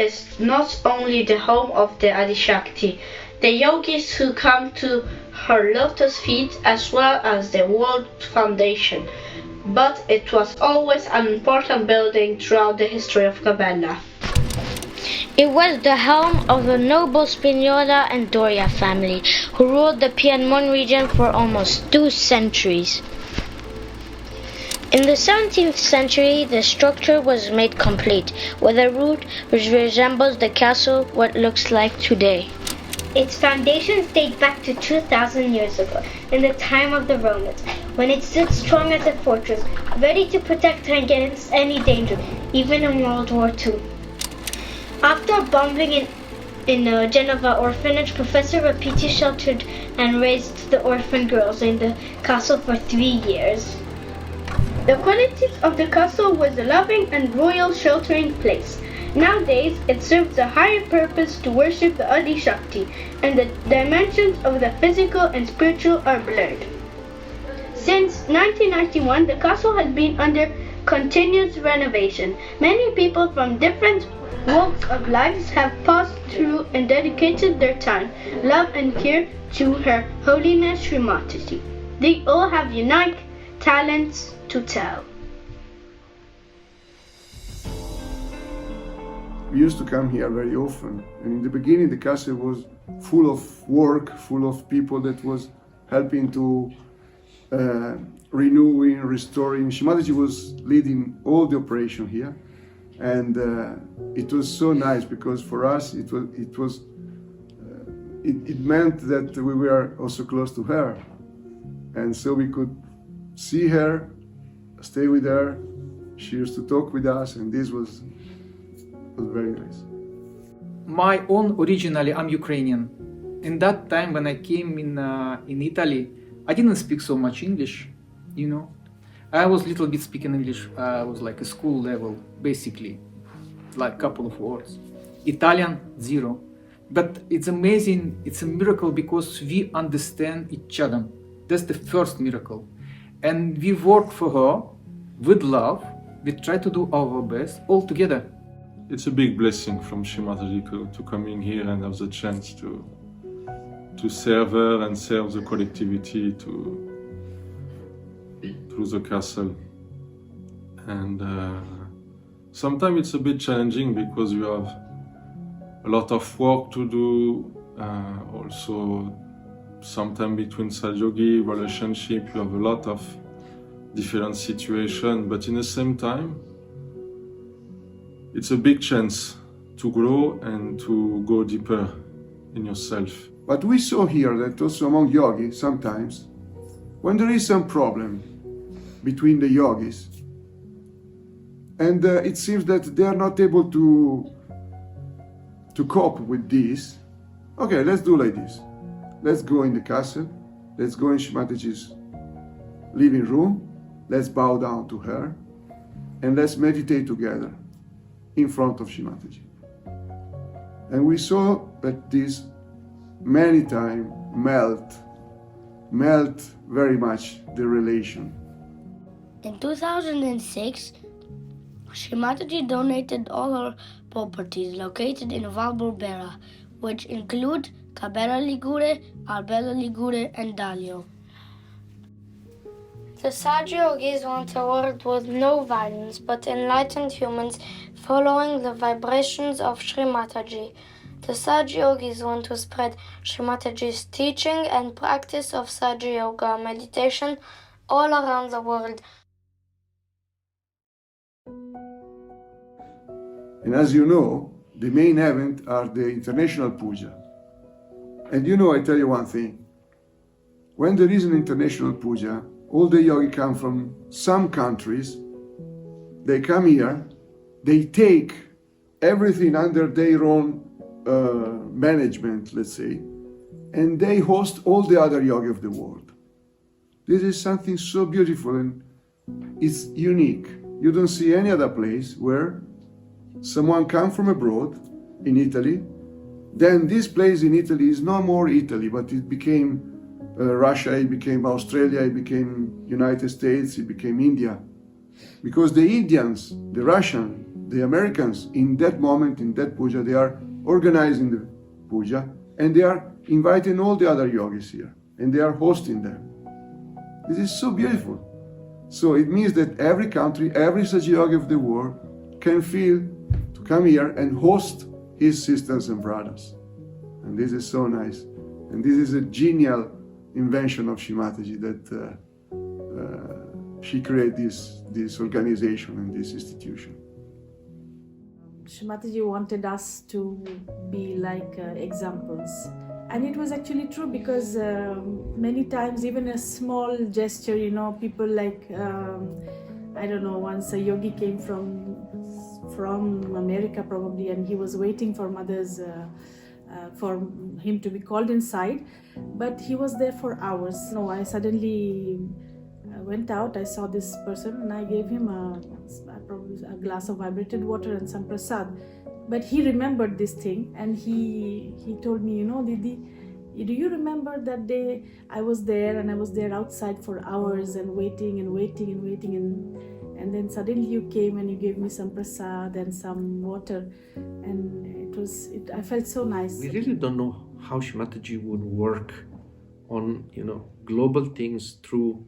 is not only the home of the Adishakti, the yogis who come to her lotus feet, as well as the World Foundation, but it was always an important building throughout the history of Cabella. It was the home of the noble Spinola and Doria family, who ruled the Piedmont region for almost 2 centuries. In the 17th century, the structure was made complete, with a roof which resembles the castle what looks like today. Its foundations date back to 2,000 years ago, in the time of the Romans, when it stood strong as a fortress, ready to protect against any danger, even in World War II. After bombing in Geneva orphanage, Professor Rapiti sheltered and raised the orphan girls in the castle for 3 years. The qualities of the castle was a loving and royal sheltering place. Nowadays, it serves a higher purpose to worship the Adi Shakti, and the dimensions of the physical and spiritual are blurred. Since 1991, the castle has been under continuous renovation. Many people from different walks of life have passed through and dedicated their time, love and care to Her Holiness Shri Mataji. They all have unique talents to tell. We used to come here very often, and in the beginning the castle was full of work, full of people that was helping to renewing, restoring. Shri Mataji was leading all the operation here, and it was so nice because for us it meant that we were also close to her, and so we could see her, stay with her. She used to talk with us, and this was very nice. My own originally, I'm Ukrainian. In that time when I came in Italy, I didn't speak so much English, you know. I was little bit speaking English. I was like a school level, basically, like a couple of words. Italian, zero. But it's amazing, it's a miracle because we understand each other. That's the first miracle. And we work for her with love. We try to do our best all together. It's a big blessing from Shri Mataji to come in here and have the chance to serve her and serve the collectivity through the castle. And sometimes it's a bit challenging because you have a lot of work to do. Also, sometimes between Sadhyogi relationship, you have a lot of different situations, but in the same time, it's a big chance to grow and to go deeper in yourself. But we saw here that also among yogis, sometimes, when there is some problem between the yogis, and it seems that they are not able to cope with this, okay, let's do like this. Let's go in the castle, let's go in Shri Mataji's living room, let's bow down to her, and let's meditate together in front of Shri Mataji. And we saw that this many times melt very much the relation. In 2006, Shri Mataji donated all her properties located in Valley of Borbera, which include Cabella Ligure, Albella Ligure, and Dalio. The Sagyogis want a world with no violence, but enlightened humans following the vibrations of Shri Mataji. The Sagyogis want to spread Shri Mataji's teaching and practice of Saji Yoga meditation all around the world. And as you know, the main event are the international puja. And you know, I tell you one thing. When there is an international puja, all the yogis come from some countries. They come here, they take everything under their own management, let's say, and they host all the other yogi of the world. This is something so beautiful and it's unique. You don't see any other place where someone comes from abroad in Italy, then this place in Italy is no more Italy, but it became Russia, it became Australia, it became United States, it became India. Because the Indians, the Russians, the Americans, in that moment, in that puja, they are organizing the puja, and they are inviting all the other yogis here, and they are hosting them. This is so beautiful. So it means that every country, every such yogi of the world can feel to come here and host his sisters and brothers. And this is so nice. And this is a genial invention of Shri Mataji, that she created this organization and this institution. Shri Mataji wanted us to be like examples. And it was actually true, because many times even a small gesture, people like, I don't know, once a yogi came from America probably, and he was waiting for mothers, for him to be called inside, but he was there for hours. I suddenly went out, I saw this person, and I gave him probably a glass of vibrated water and some prasad. But he remembered this thing, and he told me, Didi, do you remember that day I was there, and I was there outside for hours and waiting, and then suddenly you came and you gave me some prasad and some water, and I felt so nice. We really don't know how Shri Mataji would work on, global things through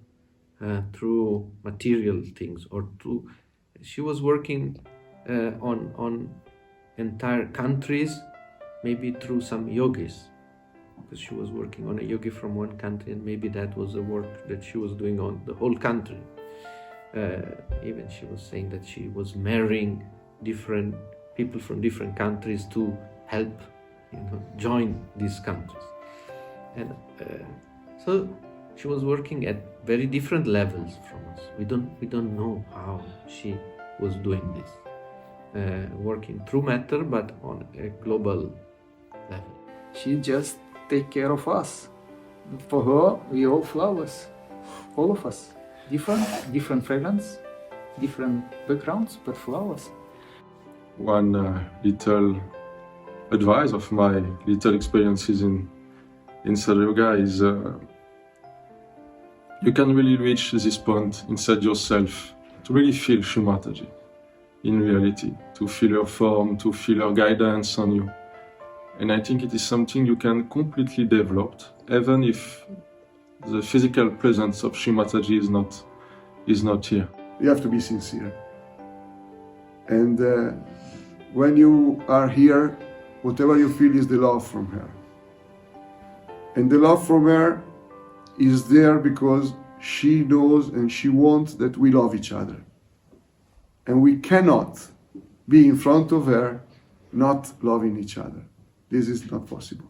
material things, or through. She was working on entire countries, maybe through some yogis, because she was working on a yogi from one country, and maybe that was the work that she was doing on the whole country. Even she was saying that she was marrying different people from different countries to help, join these countries. And so she was working at very different levels from us. We don't know how she was doing this. Working through matter, but on a global level. She just take care of us. For her, we all flowers, all of us. Different fragrance, different backgrounds, but flowers. One little advice of my little experiences in Sada Yoga is you can really reach this point inside yourself to really feel Shri Mataji in reality, to feel her form, to feel her guidance on you. And I think it is something you can completely develop, even if the physical presence of Shri Mataji is not here. You have to be sincere. And when you are here, whatever you feel is the love from her. And the love from her is there because she knows and she wants that we love each other. And we cannot be in front of her not loving each other. This is not possible.